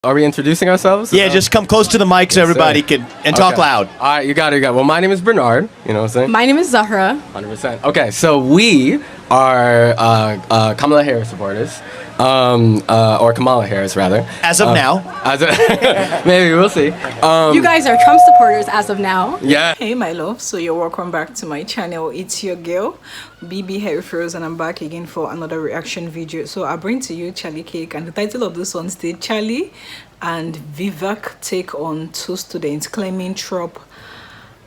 Are we introducing ourselves? Yeah, just come close to the mic so everybody can, and talk loud. All right, you got it. Well, my name is Bernard. You know what I'm saying? My name is Zahra. 100%. Okay, so we are Kamala Harris supporters. Or Kamala Harris, rather. As of now. Maybe, we'll see. You guys are Trump supporters as of now. Yeah. Hey my love, so you're welcome back to my channel. It's your girl BB Harry Froze, and I'm back again for another reaction video. So I bring to you CharlieKirk, and the title of this one states Charlie and Vivek take on two students claiming Trump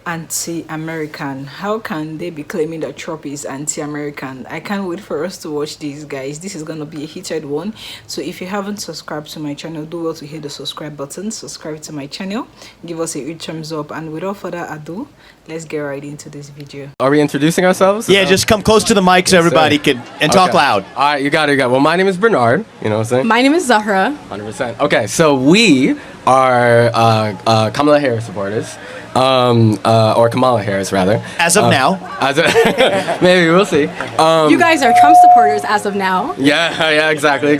anti-American. How can they be claiming that Trump is anti-American? I can't wait for us to watch these guys. This is gonna be a heated one. So if you haven't subscribed to my channel, do well to hit the subscribe button, subscribe to my channel, give us a huge thumbs up, and without further ado, let's get right into this video. Are we introducing ourselves? Yeah, just come close to the mic so everybody can, and talk loud. All right, you got it. Well, my name is Bernard. You know what I'm saying? My name is Zahra. 100%. Okay, so we are Kamala Harris supporters. Or Kamala Harris, rather. As of now. Maybe, we'll see. You guys are Trump supporters as of now. Yeah, exactly.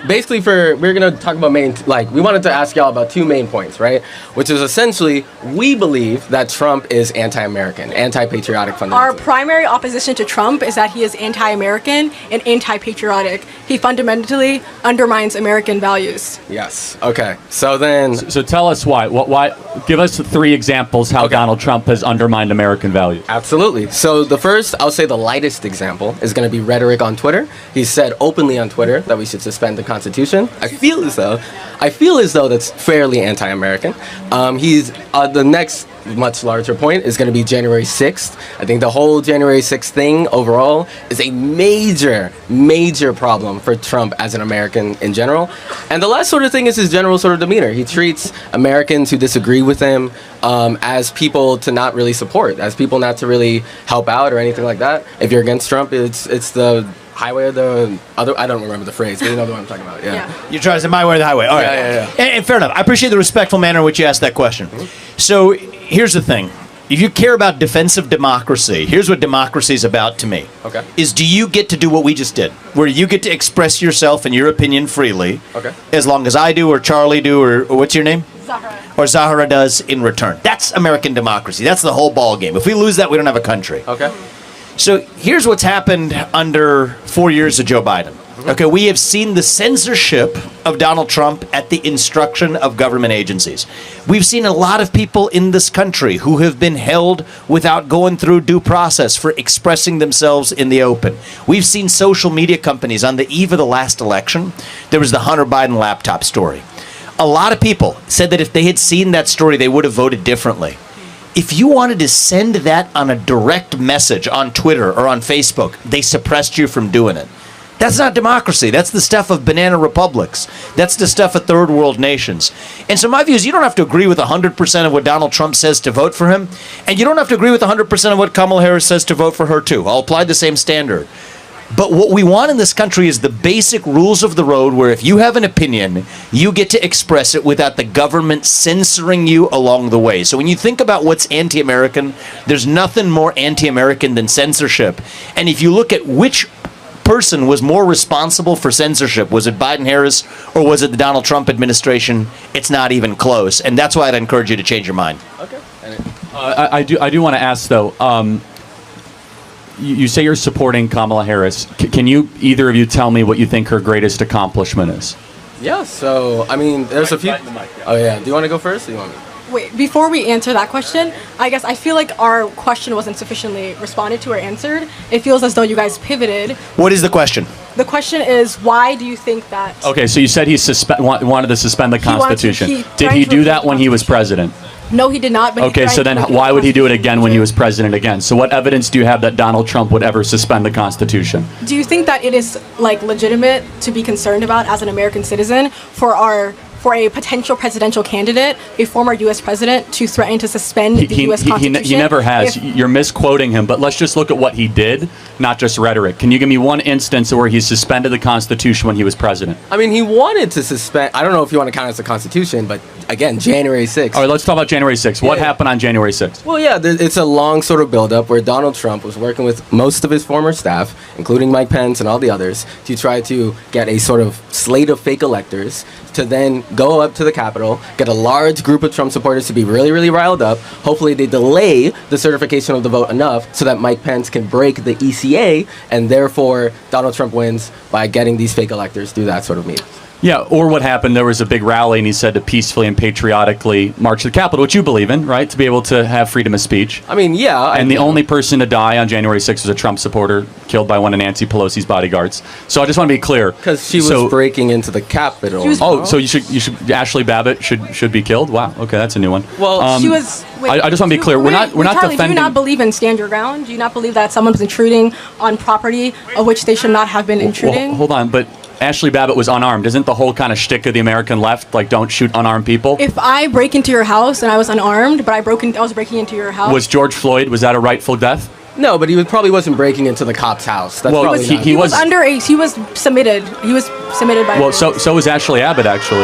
Basically, we're gonna talk about we wanted to ask y'all about two main points, right? Which is essentially, we believe that Trump is anti-American, anti-patriotic fundamentally. Our primary opposition to Trump is that he is anti-American and anti-patriotic. He fundamentally undermines American values. Yes. Okay. So then. So tell us why. Why? Give us 3 examples how Donald Trump has undermined American values. Absolutely. So the first, I'll say the lightest example, is going to be rhetoric on Twitter. He said openly on Twitter that we should suspend the Constitution. I feel as though that's fairly anti-American. He's the next much larger point is going to be January 6th. I think the whole January 6th thing overall is a major problem for Trump as an American in general. And the last sort of thing is his general sort of demeanor. He treats Americans who disagree with him as people to not really support, as people not to really help out or anything like that. If you're against Trump, it's the highway or the other, I don't remember the phrase, but you know the one I'm talking about. Yeah. You're trying to say my way or the highway. All right. Yeah. And fair enough. I appreciate the respectful manner in which you asked that question. So here's the thing. If you care about defensive democracy, here's what democracy is about to me. Okay. Is do you get to do what we just did, where you get to express yourself and your opinion freely, as long as I do or Charlie do or what's your name? Zahra. Or Zahra does in return. That's American democracy. That's the whole ball game. If we lose that, we don't have a country. Okay. So here's what's happened under 4 years of Joe Biden. Okay, we have seen the censorship of Donald Trump at the instruction of government agencies. We've seen a lot of people in this country who have been held without going through due process for expressing themselves in the open. We've seen social media companies on the eve of the last election. There was the Hunter Biden laptop story. A lot of people said that if they had seen that story, they would have voted differently. If you wanted to send that on a direct message on Twitter or on Facebook, they suppressed you from doing it. That's not democracy. That's the stuff of banana republics. That's the stuff of third world nations. And so my view is you don't have to agree with 100% of what Donald Trump says to vote for him, and you don't have to agree with 100% of what Kamala Harris says to vote for her too. I'll apply the same standard. But what we want in this country is the basic rules of the road where if you have an opinion, you get to express it without the government censoring you along the way. So when you think about what's anti-American, there's nothing more anti-American than censorship. And if you look at which person was more responsible for censorship, was it Biden-Harris or was it the Donald Trump administration? It's not even close. And that's why I'd encourage you to change your mind. Okay. I do want to ask, though, you say you're supporting Kamala Harris. Can you, either of you, tell me what you think her greatest accomplishment is? Yeah, so, I mean, there's a few. Oh, yeah. Do you want to go first or do you want me? Wait, before we answer that question, I guess I feel like our question wasn't sufficiently responded to or answered. It feels as though you guys pivoted. What is the question? The question is, why do you think that... Okay, so you said he wanted to suspend the Constitution. Did he do that when he was president? No, he did not. But okay, so then why would he do it again when he was president again? So what evidence do you have that Donald Trump would ever suspend the Constitution? Do you think that it is legitimate to be concerned about as an American citizen for a potential presidential candidate, a former U.S. president, to threaten to suspend the U.S. Constitution? He never has. You're misquoting him, but let's just look at what he did, not just rhetoric. Can you give me one instance where he suspended the Constitution when he was president? I mean, he wanted to suspend, I don't know if you want to count it as the Constitution, but again, January 6th. All right, let's talk about January 6th. What happened on January 6th? Well, yeah, it's a long sort of buildup where Donald Trump was working with most of his former staff, including Mike Pence and all the others, to try to get a sort of slate of fake electors to then go up to the Capitol, get a large group of Trump supporters to be really, really riled up. Hopefully they delay the certification of the vote enough so that Mike Pence can break the ECA, and therefore Donald Trump wins by getting these fake electors through that sort of means. Yeah, or what happened, there was a big rally and he said to peacefully and patriotically march to the Capitol, which you believe in, right? To be able to have freedom of speech. I mean, yeah. And the only person to die on January 6th was a Trump supporter killed by one of Nancy Pelosi's bodyguards. So I just want to be clear. Because she was breaking into the Capitol. So you should Ashley Babbitt should be killed? Wow, okay, that's a new one. Well, she was... I just want to be clear. We're not Charlie, defending... do you not believe in stand your ground? Do you not believe that someone was intruding on property of which they should not have been intruding? Well, hold on, but Ashley Babbitt was unarmed. Isn't the whole kind of shtick of the American left, like, don't shoot unarmed people? If I break into your house and I was unarmed, but I was breaking into your house... Was George Floyd, was that a rightful death? No, but probably wasn't breaking into the cop's house. That's well, he was submitted. He was submitted by... Well, so was Ashley Abbott, actually.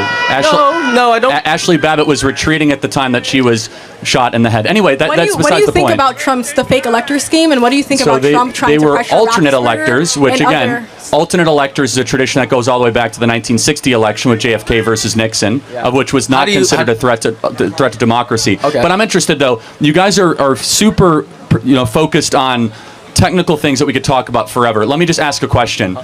No, I don't... Ashley Babbitt was retreating at the time that she was shot in the head. Anyway, that's besides the point. What do you think about the fake elector scheme, and what do you think about Trump trying to pressure... They were alternate electors, which, again, alternate electors is a tradition that goes all the way back to the 1960 election with JFK versus Nixon, of which was not considered a threat to democracy. Okay. But I'm interested, though. You guys are super... focused on technical things that we could talk about forever. Let me just ask a question.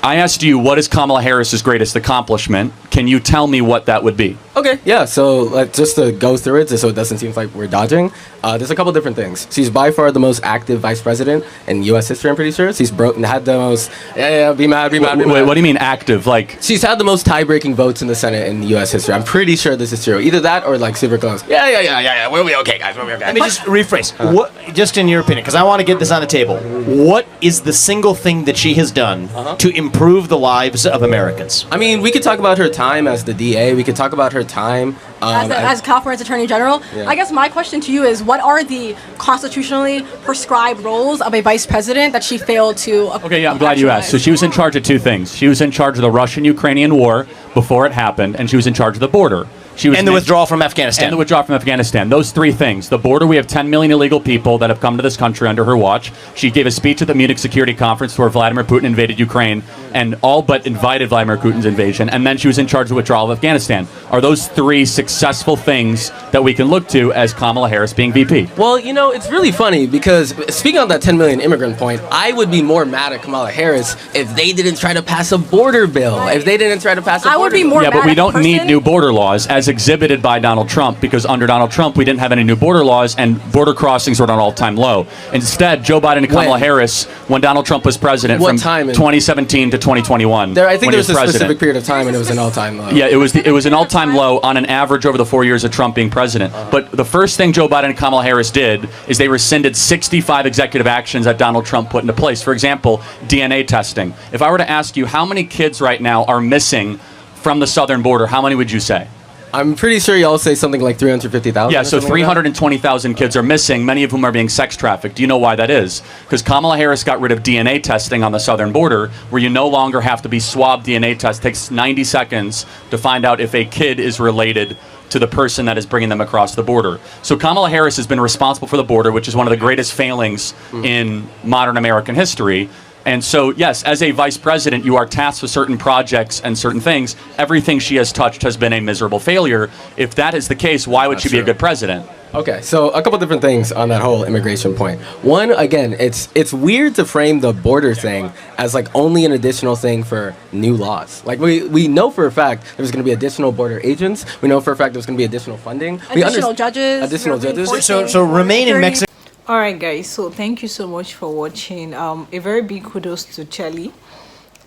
I asked you, what is Kamala Harris's greatest accomplishment? Can you tell me what that would be? Okay, yeah, so just to go through it, just so it doesn't seem like we're dodging, there's a couple different things. She's by far the most active vice president in U.S. history, I'm pretty sure. She's had the most... be mad. Wait, what do you mean active? Like... She's had the most tie-breaking votes in the Senate in U.S. history. I'm pretty sure this is true. Either that or, like, super close. Yeah. We'll be okay, guys. We'll be okay. Let me just rephrase. What, just in your opinion, because I want to get this on the table, what is the single thing that she has done to improve the lives of Americans? I mean, we could talk about her time as the DA. We could talk about her time... as California's Attorney General. Yeah. I guess my question to you is, what are the constitutionally prescribed roles of a vice president that she failed to Okay, yeah, I'm glad you asked. So she was in charge of two things. She was in charge of the Russian-Ukrainian war before it happened, and she was in charge of the border. And the withdrawal from Afghanistan. And the withdrawal from Afghanistan. Those three things. The border, we have 10 million illegal people that have come to this country under her watch. She gave a speech at the Munich Security Conference where Vladimir Putin invaded Ukraine and all but invited Vladimir Putin's invasion. And then she was in charge of the withdrawal of Afghanistan. Are those three successful things that we can look to as Kamala Harris being VP? Well, it's really funny because speaking on that 10 million immigrant point, I would be more mad at Kamala Harris if they didn't try to pass a border bill. Right. If they didn't try to pass a border bill. I would be more mad but we don't need new border laws as exhibited by Donald Trump, because under Donald Trump we didn't have any new border laws and border crossings were at an all-time low. Instead, Joe Biden and Kamala Harris, when Donald Trump was president, from 2017 to 2021. I think there was a specific period of time and it was an all-time low. Yeah, it was an all-time low on an average over the 4 years of Trump being president. But the first thing Joe Biden and Kamala Harris did is they rescinded 65 executive actions that Donald Trump put into place. For example, DNA testing. If I were to ask you how many kids right now are missing from the southern border, how many would you say? I'm pretty sure y'all say something like 350,000. Yeah, so 320,000 kids are missing, many of whom are being sex trafficked. Do you know why that is? Because Kamala Harris got rid of DNA testing on the southern border, where you no longer have to be swabbed DNA test. It takes 90 seconds to find out if a kid is related to the person that is bringing them across the border. So Kamala Harris has been responsible for the border, which is one of the greatest failings in modern American history. And so, yes, as a vice president, you are tasked with certain projects and certain things. Everything she has touched has been a miserable failure. If that is the case, why would she be a good president? Okay, so a couple different things on that whole immigration point. One, again, it's weird to frame the border thing as like only an additional thing for new laws. Like we know for a fact there's going to be additional border agents. We know for a fact there's going to be additional funding. Additional judges. Additional judges. So remain in Mexico. All right, guys, so thank you so much for watching. A very big kudos to Charlie.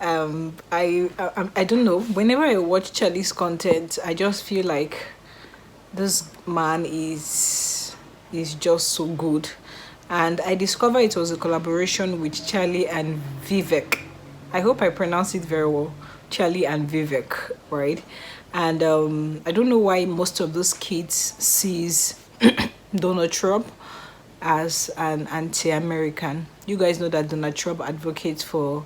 I don't know, whenever I watch Charlie's content, I just feel like this man is just so good. And I discovered it was a collaboration with Charlie and Vivek. I hope I pronounced it very well. Charlie and Vivek, right? And I don't know why most of those kids sees Donald Trump as an anti-American. You guys know that Donald Trump advocates for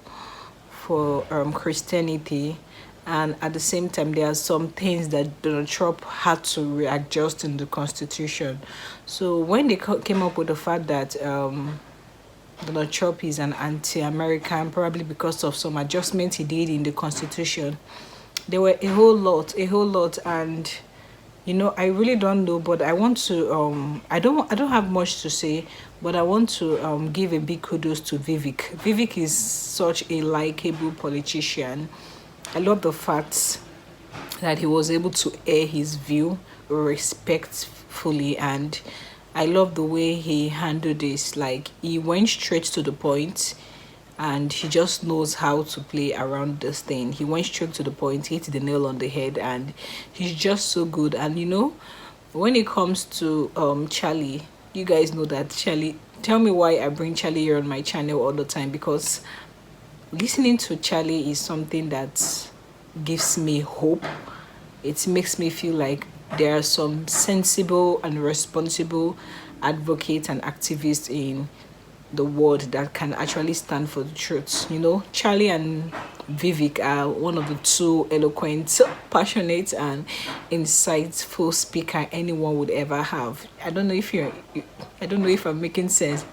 Christianity, and at the same time there are some things that Donald Trump had to readjust in the Constitution. So when they came up with the fact that Donald Trump is an anti-American, probably because of some adjustments he did in the Constitution, there were a whole lot, and you know, I really don't know, but I want to I don't have much to say, but I want to give a big kudos to Vivek. Vivek is such a likable politician. I love the fact that he was able to air his view respectfully, and I love the way he handled this. Like, he went straight to the point, and he just knows how to play around this thing. He went straight to the point, hit the nail on the head, and he's just so good. And you know, when it comes to Charlie, you guys know that Charlie, tell me why I bring Charlie here on my channel all the time, because listening to Charlie is something that gives me hope. It makes me feel like there are some sensible and responsible advocates and activists in the world that can actually stand for the truth. You know, Charlie and Vivek are one of the two eloquent, passionate, and insightful speaker anyone would ever have. I don't know if I'm making sense.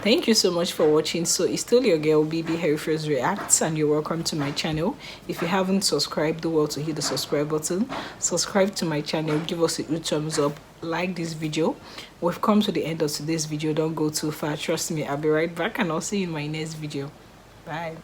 Thank you so much for watching. So it's still your girl BB Herifers Reacts, and you're welcome to my channel. If you haven't subscribed, do well to hit the subscribe button. Subscribe to my channel, give us a good thumbs up, like this video. We've come to the end of today's video. Don't go too far, trust me, I'll be right back, and I'll see you in my next video. Bye.